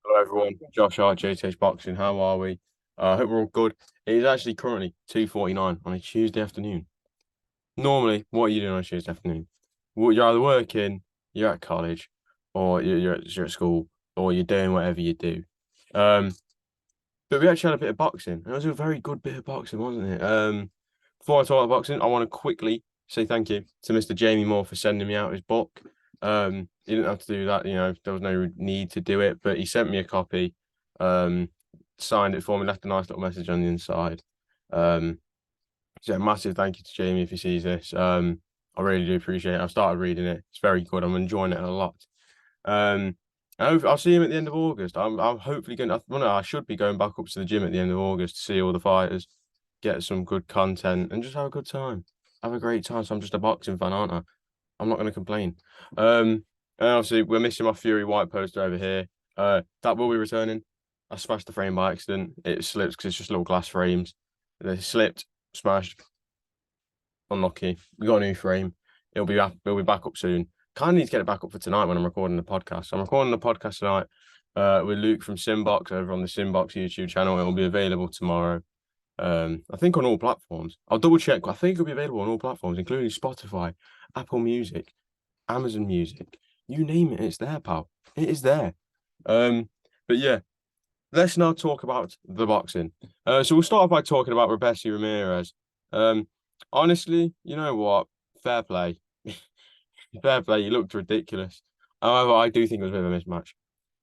Hello everyone, Josh Hart, JTH Boxing. How are we? I hope we're all good. It is actually currently 2:49 on a Tuesday afternoon. Normally, what are you doing on a Tuesday afternoon? Well, you're either working, you're at college, or you're at school, or you're doing whatever you do. Um, but we actually had a bit of boxing. It was a very good bit of boxing, wasn't it? Before I talk about boxing, I want to quickly say thank you to Mr. Jamie Moore for sending me out his book. He didn't have to do that, there was no need to do it, but he sent me a copy, um, signed it for me, left a nice little message on the inside. Um, so yeah, massive thank you to Jamie if he sees this. I really do appreciate it. I've started reading it. It's very good. I'm enjoying it a lot. Um, I'll see him at the end of August. I'm hopefully going. Well, no, I should be going back up to the gym at the end of August to see all the fighters, get some good content, and just have a good time. Have a great time. So I'm just a boxing fan, aren't I? I'm not going to complain. And obviously we're missing my Fury White poster over here. That will be returning. I smashed the frame by accident. It slipped because it's just little glass frames. They slipped, smashed. Unlucky. We got a new frame. It'll be back up soon. Kind of need to get it back up for tonight when I'm recording the podcast. So I'm recording the podcast tonight with Luke from Simbox over on the Simbox YouTube channel. It will be available tomorrow. I think on all platforms. I'll double check. I think it'll be available on all platforms, including Spotify, Apple Music, Amazon Music. You name it, it's there, pal. It is there. But yeah, let's now talk about the boxing. So we'll start off by talking about Rebesi Ramirez. Honestly, you know what? Fair play. Fair play. You looked ridiculous. However, I do think it was a bit of a mismatch.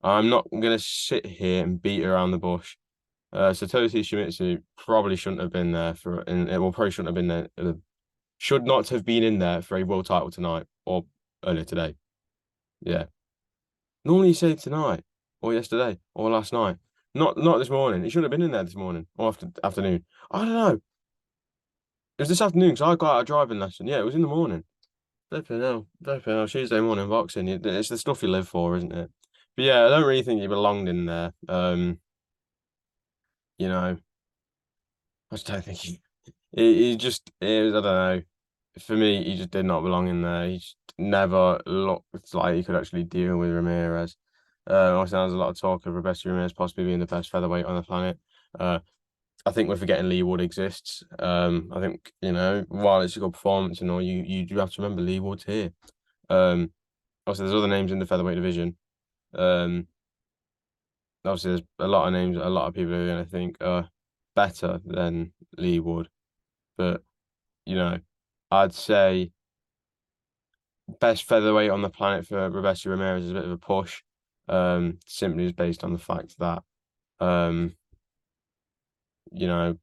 I'm not going to sit here and beat around the bush. Satoshi Shimizu probably shouldn't have been there and it will probably shouldn't have been there. Should not have been in there for a world title tonight or earlier today. Yeah. Normally you say tonight or yesterday or last night. Not this morning. He shouldn't have been in there this morning or afternoon. I don't know. It was this afternoon because I got out a driving lesson. Yeah, it was in the morning. Flipping hell, Tuesday morning boxing. It's the stuff you live for, isn't it? But yeah, I don't really think he belonged in there. You know, I just don't think he just is. I don't know. For me, he just did not belong in there. He just never looked like he could actually deal with Ramirez. Obviously, there's a lot of talk of Roberto Ramirez possibly being the best featherweight on the planet. Uh, I think we're forgetting Lee Wood exists. I think while it's a good performance and all, you do have to remember Lee Wood's here. Obviously, there's other names in the featherweight division. Um, Obviously, there's a lot of names, a lot of people who are going to think are better than Lee Wood, but you know, I'd say best featherweight on the planet for Roberto Ramirez is a bit of a push. Simply is based on the fact that um, you know,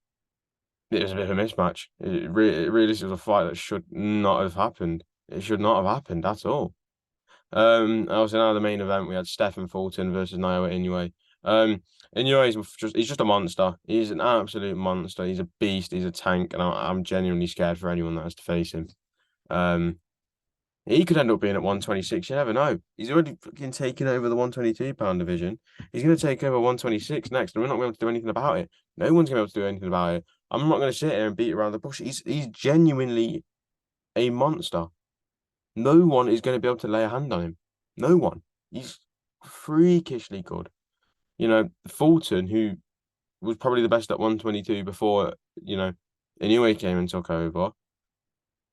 it was a bit of a mismatch. It really was a fight that should not have happened. It should not have happened at all. Also now the main event we had Stephen Fulton versus Inoue Inoue. He's just a monster. He's an absolute monster. He's a beast. He's a tank, and I'm genuinely scared for anyone that has to face him. Um, he could end up being at 126. You never know. He's already fucking taken over the 122-pound division. He's going to take over 126 next, and we're not going to be able to do anything about it. No one's going to be able to do anything about it. I'm not going to sit here and beat around the bush. He's genuinely a monster. No one is going to be able to lay a hand on him. No one. He's freakishly good. Fulton, who was probably the best at 122 before, Inoue came and took over.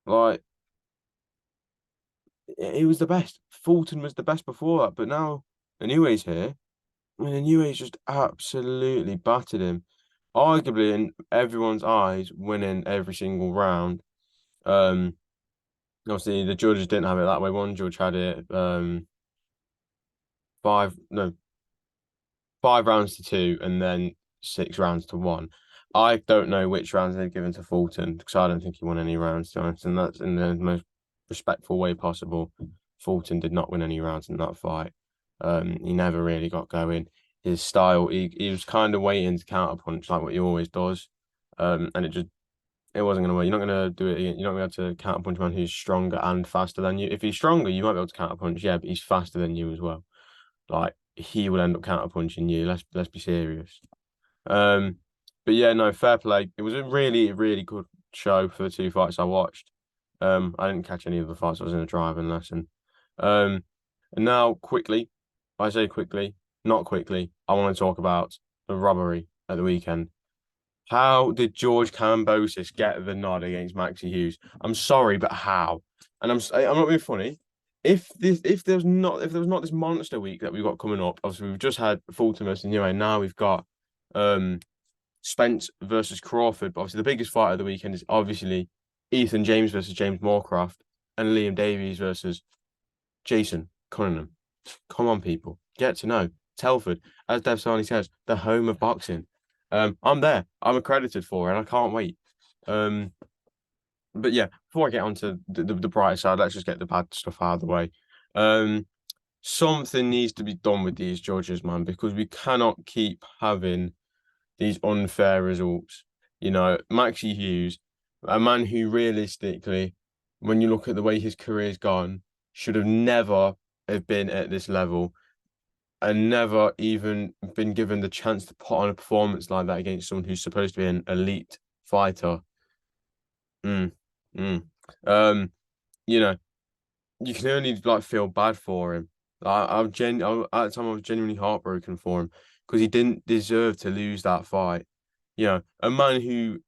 Like, he was the best. Fulton was the best before that, but now Inoue's here, and Inoue's just absolutely battered him. Arguably, in everyone's eyes, winning every single round. Um, Obviously, the judges didn't have it that way. One judge had it five, no, 5 rounds to two, and then 6 rounds to one. I don't know which rounds they've given to Fulton because I don't think he won any rounds, to be honest, and that's in the most respectful way possible. Fulton did not win any rounds in that fight. He never really got going. His style, he was kind of waiting to counter punch like what he always does. And it wasn't going to work. You're not going to do it. You're not going to be able to counter punch a man who's stronger and faster than you. If he's stronger, you might be able to counter punch, yeah, but he's faster than you as well. Like he will end up counter punching you. Let's be serious. Um, but yeah, no, fair play. It was a really, really good show for the two fights I watched. I didn't catch any of the fights. I was in a driving lesson. And now quickly, I say quickly, not quickly. I want to talk about the robbery at the weekend. How did George Kambosos get the nod against Maxi Hughes? I'm sorry, but how? And I'm not being funny. If there was not this monster week that we've got coming up, obviously we've just had Fulton versus Inoue, and now we've got um Spence versus Crawford. But obviously the biggest fight of the weekend is obviously Ethan James versus James Moorcroft and Liam Davies versus Jason Cunningham. Come on, people. Get to know. Telford, as Dev Sarni says, the home of boxing. I'm there. I'm accredited for it, and I can't wait. Um, but yeah, before I get onto the brighter side, let's just get the bad stuff out of the way. Um, Something needs to be done with these judges, man, because we cannot keep having these unfair results. You know, Maxi Hughes, a man who realistically, when you look at the way his career's gone, should have never have been at this level and never even been given the chance to put on a performance like that against someone who's supposed to be an elite fighter. Mm, mm. Um, you know, you can only like feel bad for him. At the time I was genuinely heartbroken for him because he didn't deserve to lose that fight. You know, a man who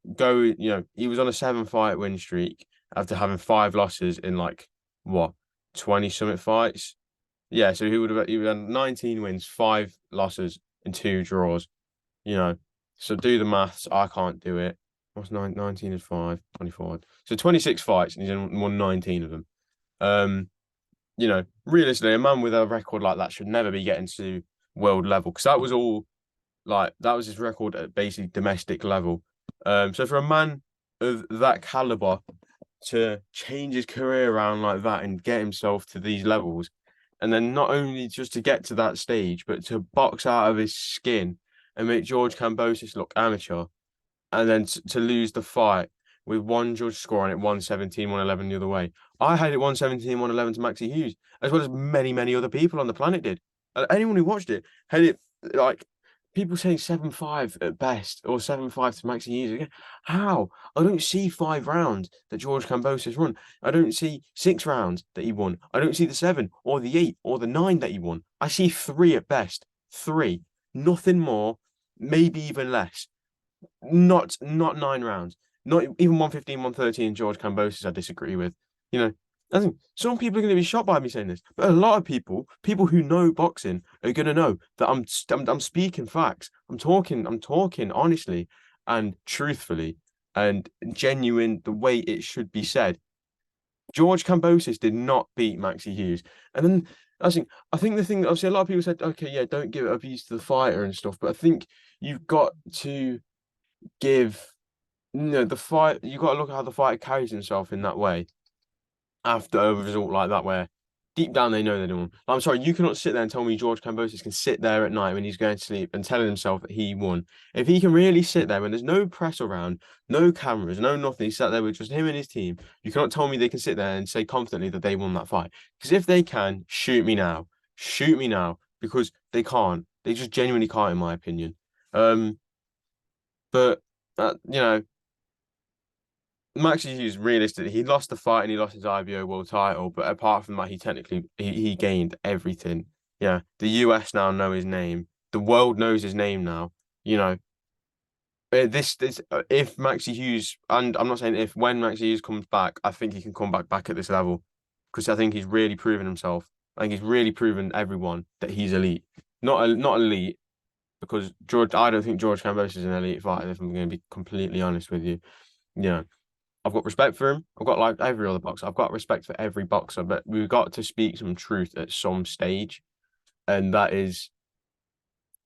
he was on a 7 fight win streak after having 5 losses in like what 20 something fights. Yeah, so he would have 19 wins, 5 losses, and 2 draws. You know, so do the maths. I can't do it. What's 19 is 5, 24. So 26 fights and won 19 of them. Um, Realistically, a man with a record like that should never be getting to world level because that was his record at basically domestic level. So for a man of that caliber to change his career around like that and get himself to these levels, and then not only just to get to that stage, but to box out of his skin and make George Kambosos look amateur, and then to lose the fight with one judge scoring it 117, 111 the other way. I had it 117, 111 to Maxi Hughes, as well as many, many other people on the planet did. Anyone who watched it had it like people saying 7-5 at best or 7-5 to Maxi Hughes again. How? I don't see 5 rounds that George Kambosos run. I don't see 6 rounds that he won. I don't see the 7 or the 8 or the 9 that he won. I see 3 at best. 3. Nothing more, maybe even less. Not 9 rounds. Not even 115, 113 George Kambosos I disagree with. You know, I think some people are going to be shocked by me saying this, but a lot of people who know boxing are going to know that I'm speaking facts. I'm talking honestly and truthfully and genuine the way it should be said. George Kambosos did not beat Maxi Hughes. And then I think the thing obviously a lot of people said, okay, yeah, don't give abuse to the fighter and stuff, but I think you've got to give the fight. You got to look at how the fighter carries himself in that way after a result like that, where deep down they know they don't. I'm sorry, you cannot sit there and tell me George Kambosos can sit there at night when he's going to sleep and telling himself that he won. If he can really sit there when there's no press around, no cameras, no nothing, he sat there with just him and his team. You cannot tell me they can sit there and say confidently that they won that fight. Because if they can, shoot me now, because they can't. They just genuinely can't, in my opinion. But Maxi Hughes, realistically, he lost the fight and he lost his IBO world title, but apart from that, he gained everything. Yeah, the US now know his name. The world knows his name now. You know, this if Maxi Hughes, and I'm not saying if, when Maxi Hughes comes back, I think he can come back at this level because I think he's really proven himself. I think he's really proven everyone that he's elite. Not elite because I don't think George Kambosos is an elite fighter. If I'm going to be completely honest with you, yeah. I've got respect for him. I've got like every other boxer. I've got respect for every boxer, but we've got to speak some truth at some stage, and that is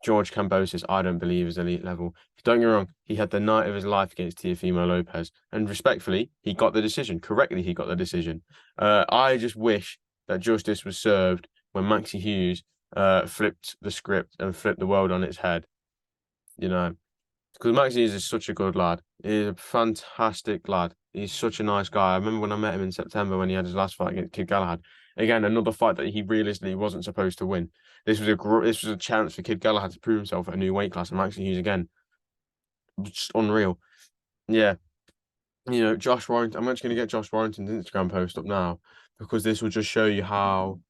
George Kambosos. I don't believe is elite level. Don't get me wrong. He had the night of his life against Teofimo Lopez, and respectfully, he got the decision. Correctly, he got the decision. I just wish that justice was served when Maxi Hughes flipped the script and flipped the world on its head. You know, because Maxi is such a good lad. He's a fantastic lad. He's such a nice guy. I remember when I met him in September when he had his last fight against Kid Galahad. Again, another fight that he realistically wasn't supposed to win. This was a chance for Kid Galahad to prove himself at a new weight class, and Maxi Hughes again, just unreal. Yeah, Josh Warrington. I'm actually going to get Josh Warrington's Instagram post up now because this will just show you how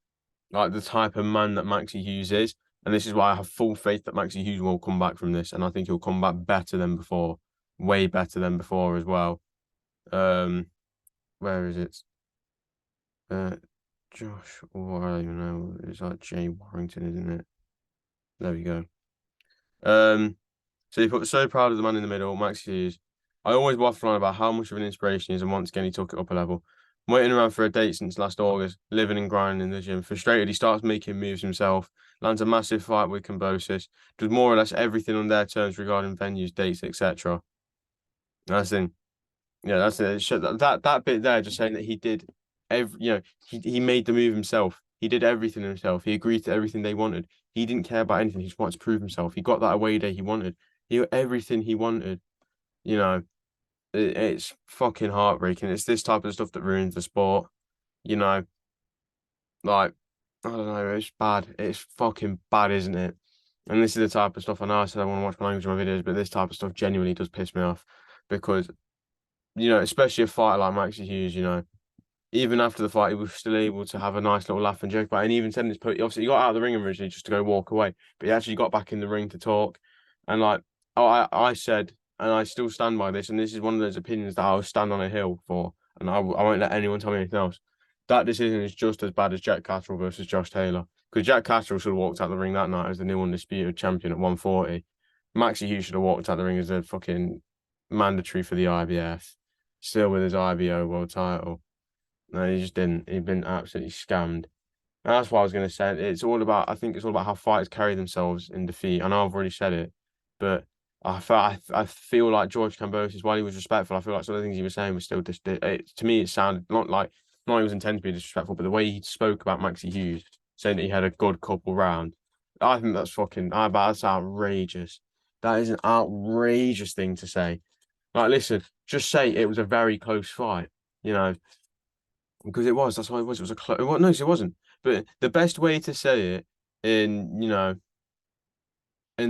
like the type of man that Maxi Hughes is. And this is why I have full faith that Maxi Hughes will come back from this, and I think he'll come back better than before, way better than before as well. Where is it? Josh, or I don't even know. It's like Jay Warrington, isn't it? There we go. So you put so proud of the man in the middle, Maxi Hughes. I always waffle on about how much of an inspiration he is, and once again he took it up a level. I'm waiting around for a date since last August, living and grinding in the gym. Frustrated, he starts making moves himself, lands a massive fight with Kambosos, does more or less everything on their terms regarding venues, dates, etc. That's in, yeah, that's it. That bit there, just saying that he did he made the move himself. He did everything himself. He agreed to everything they wanted. He didn't care about anything. He just wanted to prove himself. He got that away day he wanted. He got everything he wanted. You know, it's fucking heartbreaking. It's this type of stuff that ruins the sport. You know, like I don't know. It's bad. It's fucking bad, isn't it? And this is the type of stuff I know I said I want to watch my language in my videos, but this type of stuff genuinely does piss me off because especially a fighter like Maxi Hughes, even after the fight, he was still able to have a nice little laugh and joke about it. And even said in his obviously he got out of the ring originally just to go walk away, but he actually got back in the ring to talk. And I said, and I still stand by this, and this is one of those opinions that I'll stand on a hill for, and I won't let anyone tell me anything else. That decision is just as bad as Jack Catterall versus Josh Taylor, because Jack Catterall should have walked out the ring that night as the new undisputed champion at 140. Maxi Hughes should have walked out the ring as a fucking mandatory for the IBF, still with his IBO world title. No, he just didn't. He'd been absolutely scammed. And that's what I was going to say. I think it's all about how fighters carry themselves in defeat. I know I've already said it, but I feel like George Kambosos, while he was respectful, I feel like some of the things he was saying was still just, to me, it sounded not he was intended to be disrespectful, but the way he spoke about Maxi Hughes, saying that he had a good couple round, I think that's outrageous. That is an outrageous thing to say. Like, listen, just say it was a very close fight, you know. Because it was. That's why it was. It was a close. Well, no, it wasn't. But the best way to say it in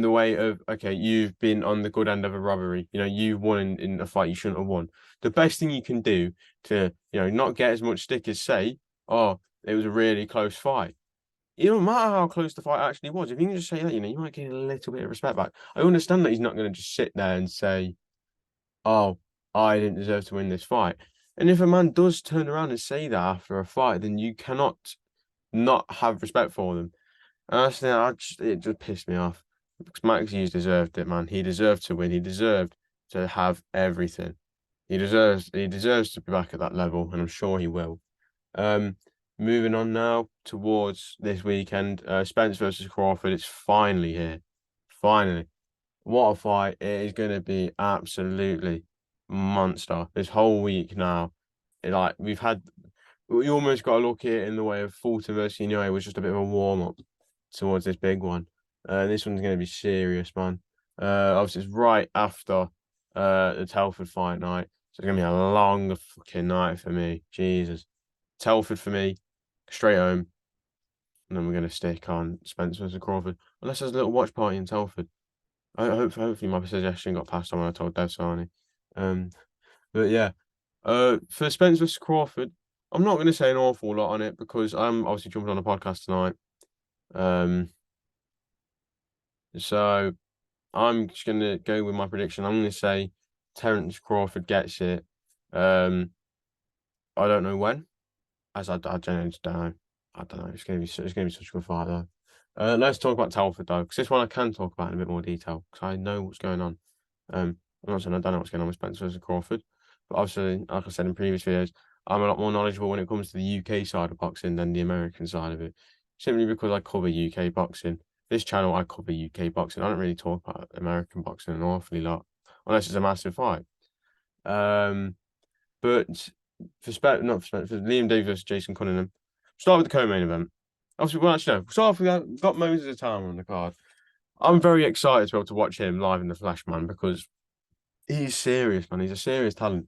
the way of, okay, you've been on the good end of a robbery. You've won in a fight you shouldn't have won. The best thing you can do to, not get as much stick as say, oh, it was a really close fight. It don't matter how close the fight actually was. If you can just say that, you might get a little bit of respect back. I understand that he's not going to just sit there and say, oh, I didn't deserve to win this fight. And if a man does turn around and say that after a fight, then you cannot not have respect for them. And it just pissed me off because Max Hughes deserved it, man. He deserved to win. He deserved to have everything. He deserves to be back at that level, and I'm sure he will. Moving on now towards this weekend, Spence versus Crawford. It's finally here. Finally. What a fight. It is going to be absolutely monster. This whole week now, we almost got to look at it in the way of Fulton versus Inoue was just a bit of a warm-up towards this big one. This one's going to be serious, man. Obviously, it's right after the Telford fight night. So it's going to be a long fucking night for me. Jesus. Telford for me, straight home. And then we're going to stick on Spence versus Crawford. Unless there's a little watch party in Telford. Hopefully my suggestion got passed on when I told Dev Sarni. But yeah, for Spence versus Crawford, I'm not going to say an awful lot on it because I'm obviously jumping on a podcast tonight. So I'm just going to go with my prediction. I'm going to say Terence Crawford gets it. I don't know when, as I genuinely just don't know. I don't know. It's going to be such a good fight though. Let's talk about Telford though, because this one I can talk about in a bit more detail because I know what's going on. I'm not saying I don't know what's going on with Spencer versus Crawford, but obviously, like I said in previous videos, I'm a lot more knowledgeable when it comes to the UK side of boxing than the American side of it, simply because I cover UK boxing. This channel, I cover UK boxing. I don't really talk about American boxing an awfully lot, unless it's a massive fight. But not for Liam Davis versus Jason Cunningham. Start with the co-main event. Obviously, well, actually, no. Start off with got Moses Atama on the card. I'm very excited to be able to watch him live in the flesh, man, because he's serious, man. He's a serious talent.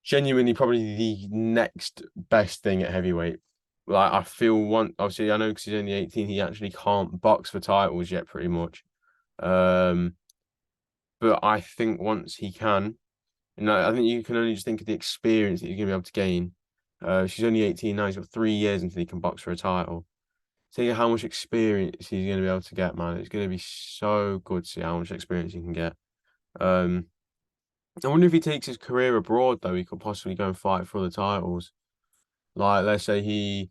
Genuinely, probably the next best thing at heavyweight. Like, I feel obviously, I know because he's only 18, he actually can't box for titles yet, pretty much. But I think once he can, I think you can only just think of the experience that you're going to be able to gain. She's only 18 now. He's got 3 years until he can box for a title. think of how much experience he's going to be able to get, man. It's going to be so good to see how much experience he can get. Um, I wonder if he takes his career abroad, though, he could possibly go and fight for the titles. Like, let's say he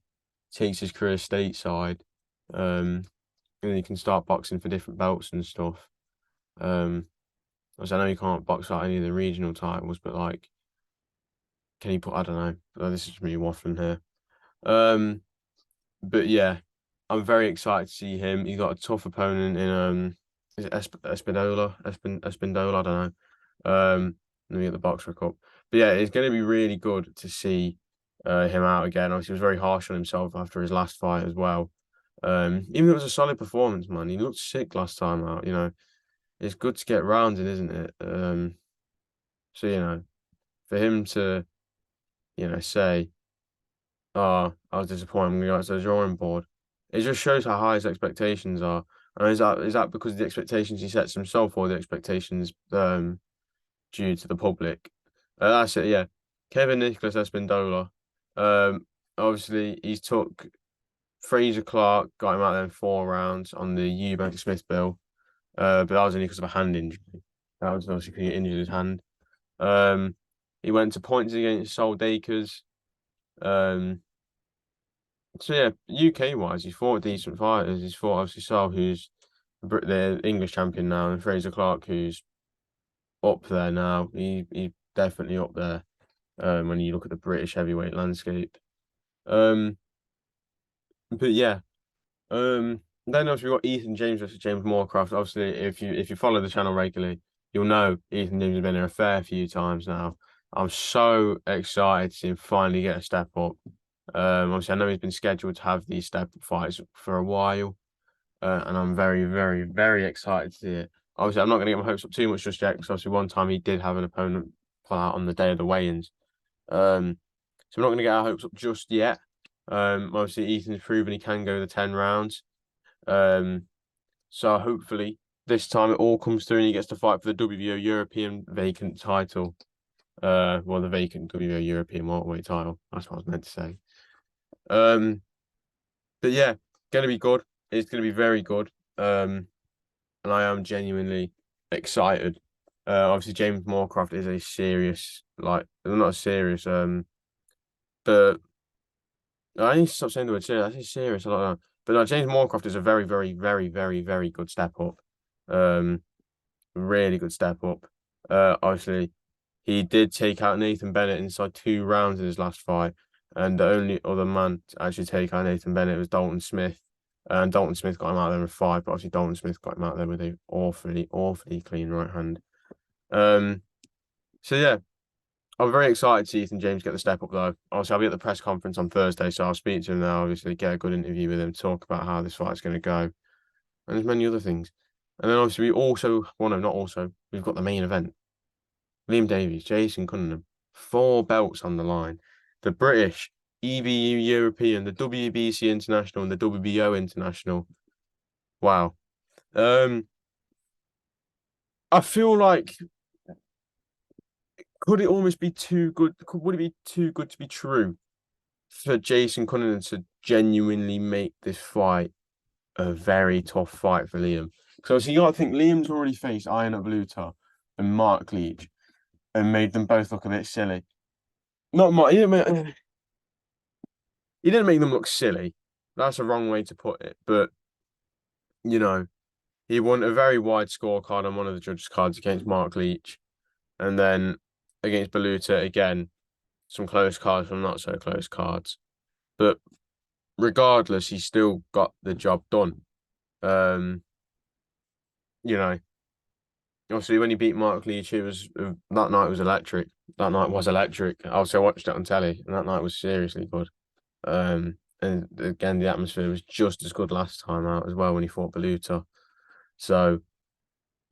takes his career stateside, and he can start boxing for different belts and stuff. Obviously, I know you can't box out any of the regional titles, but like, can he put? I don't know. This is me waffling here. Um, but yeah, I'm very excited to see him. He's got a tough opponent in is it Espindola? I don't know. Let me get the boxer cup. But yeah, it's going to be really good to see him out again. Obviously, he was very harsh on himself after his last fight as well. Even though it was a solid performance, man. He looked sick last time out. It's good to get rounded, isn't it? So for him to say, "Oh, I was disappointed. I'm going to go out to the drawing board." It just shows how high his expectations are. And is that because of the expectations he sets himself, or the expectations due to the public? That's it. Yeah, Kevin Nicholas Espindola. Obviously he's took Fraser Clark, got him out there in 4 rounds on the Eubank Smith bill. But that was only because of a hand injury. That was obviously because he injured his hand. He went to points against Sol Dakers. So yeah, UK wise, he's fought decent fighters. He's fought obviously Sol, who's the English champion now, and Fraser Clark, who's up there now. He's definitely up there. When you look at the British heavyweight landscape. Um, but yeah. Then obviously we've got Ethan James versus James Moorcroft. Obviously, if you follow the channel regularly, you'll know Ethan James has been here a fair few times now. I'm so excited to see him finally get a step up. Obviously, I know he's been scheduled to have these step up fights for a while, and I'm very, very, very excited to see it. Obviously, I'm not going to get my hopes up too much just yet, because obviously one time he did have an opponent pull out on the day of the weigh-ins. So we're not going to get our hopes up just yet. Obviously, Ethan's proven he can go the 10 rounds. So hopefully this time it all comes through and he gets to fight for the WBO European vacant title. Well, the vacant WBO European welterweight title. That's what I was meant to say. But yeah, gonna be good. It's gonna be very good. And I am genuinely excited. Obviously James Moorcroft is a serious, like, not a serious, but I need to stop saying the word serious. I say serious a lot now. But no, James Moorcroft is a very, very, very, very, very good step up. Really good step up. Obviously, he did take out Nathan Bennett inside 2 rounds in his last fight, and the only other man to actually take out Nathan Bennett was Dalton Smith. And Dalton Smith got him out there in 5, but obviously Dalton Smith got him out there with a awfully, awfully clean right hand. So yeah, I'm very excited to see Ethan James get the step up, though. Obviously, I'll be at the press conference on Thursday, so I'll speak to him now, obviously, get a good interview with him, talk about how this fight's going to go, and there's many other things. And then obviously, we've got the main event. Liam Davies, Jason Cunningham, 4 belts on the line. The British, EBU European, the WBC International, and the WBO International. Wow. I feel like, could it almost be too good? Would it be too good to be true for Jason Cunningham to genuinely make this fight a very tough fight for Liam? Because you got to think Liam's already faced Iron Bluta and Mark Leach and made them both look a bit silly. Not Mark, he didn't make them look silly. That's a wrong way to put it. But, he won a very wide scorecard on one of the judges' cards against Mark Leach. And then against Baluta, again, some close cards, some not so close cards. But regardless, he still got the job done. Obviously when he beat Mark Leach, that night was electric. That night was electric. Obviously, I watched it on telly, and that night was seriously good. And again, the atmosphere was just as good last time out as well when he fought Baluta. So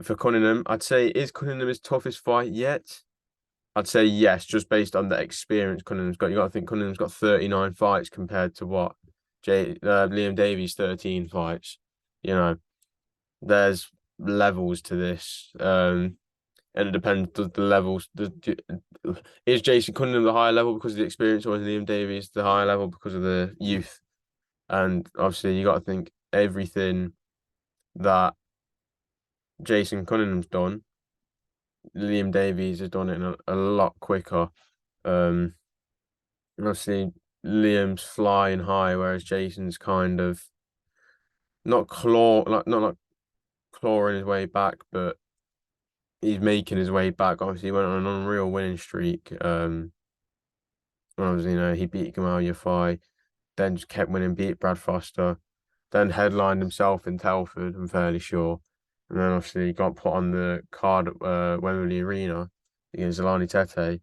for Cunningham, I'd say, is Cunningham his toughest fight yet? I'd say yes, just based on the experience Cunningham's got. You got to think Cunningham's got 39 fights compared to what Liam Davies 13 fights. There's levels to this, and it depends. Does the levels? Is Jason Cunningham the higher level because of the experience, or is Liam Davies the higher level because of the youth? And obviously, you got to think everything that Jason Cunningham's done, Liam Davies has done it in a lot quicker. And obviously, Liam's flying high, whereas Jason's kind of not like clawing his way back, but he's making his way back. Obviously, he went on an unreal winning streak. Obviously, he beat Gamal Yafai, then just kept winning, beat Brad Foster, then headlined himself in Telford, I'm fairly sure. And then obviously he got put on the card at Wembley Arena against Zolani Tete,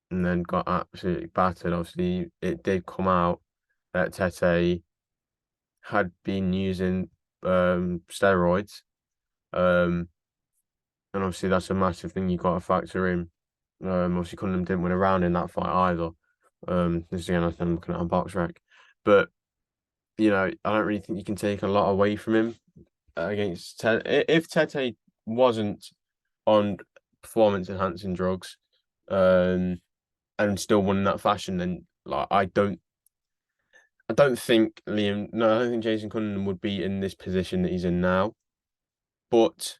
and then got absolutely battered. Obviously, it did come out that Tete had been using steroids. Um, and obviously that's a massive thing you got to factor in. Obviously Cunningham didn't win a round in that fight either. This is again, I'm looking at a box rec, but I don't really think you can take a lot away from him against Tete. If Tete wasn't on performance enhancing drugs, and still won in that fashion, then like I don't think Liam, no, I don't think Jason Cunningham would be in this position that he's in now. But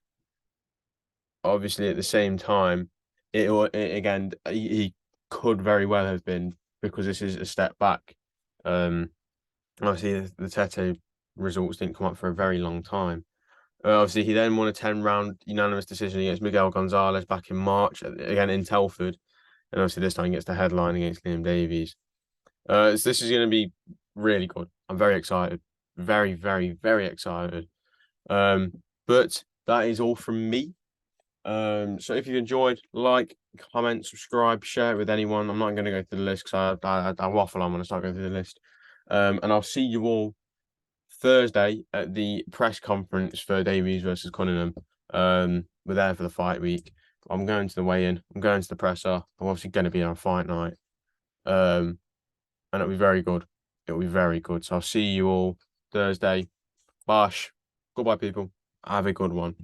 obviously, at the same time, again, he could very well have been, because this is a step back. Obviously, the Tete results didn't come up for a very long time. Obviously, he then won a 10-round unanimous decision against Miguel Gonzalez back in March, again in Telford. And obviously, this time he gets the headline against Liam Davies. So this is going to be really good. I'm very excited. Very, very, very excited. But that is all from me. So if you enjoyed, like, comment, subscribe, share it with anyone. I'm not going to go through the list because I waffle on when I start going through the list. And I'll see you all Thursday at the press conference for Davies versus Cunningham. We're there for the fight week. I'm going to the weigh-in. I'm going to the presser. I'm obviously going to be on fight night. And it'll be very good. It'll be very good. So I'll see you all Thursday. Bash. Goodbye, people. Have a good one.